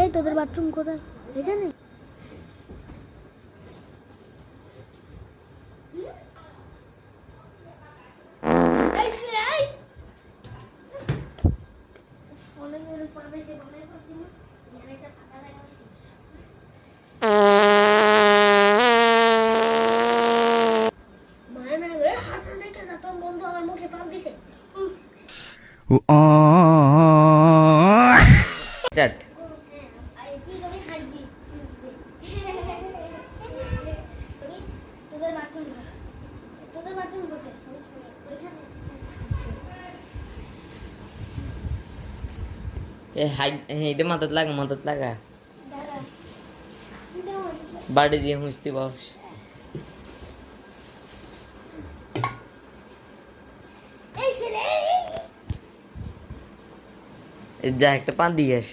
এই তোদের বাথরুম কোথায়? এখানে? বন্ধু আমার মুখে পাপ দিছে। স্টার্ট। এ হাই এটা মাথাত লাগা বাড়ি দিয়ে হুঁচতে বস যা একটা পান দিয়ে আস।